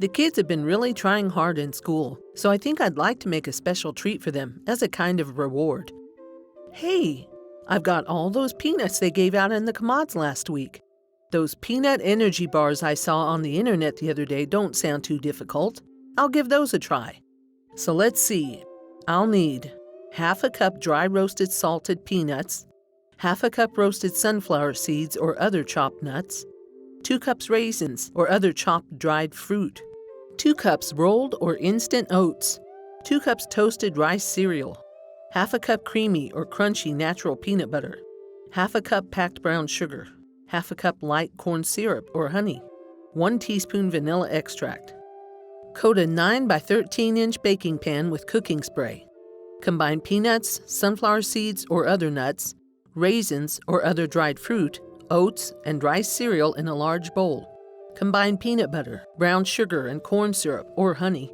The kids have been really trying hard in school, so I think I'd like to make a special treat for them as a kind of reward. Hey, I've got all those peanuts they gave out in the commods last week. Those peanut energy bars I saw on the internet the other day don't sound too difficult. I'll give those a try. So let's see. I'll need half a cup dry roasted salted peanuts, half a cup roasted sunflower seeds or other chopped nuts, 2 cups raisins or other chopped dried fruit, 2 cups rolled or instant oats, 2 cups toasted rice cereal, half a cup creamy or crunchy natural peanut butter, half a cup packed brown sugar, half a cup light corn syrup or honey, 1 teaspoon vanilla extract. Coat a 9 by 13 inch baking pan with cooking spray. Combine peanuts, sunflower seeds or other nuts, raisins or other dried fruit, oats, and rice cereal in a large bowl. Combine peanut butter, brown sugar, and corn syrup or honey.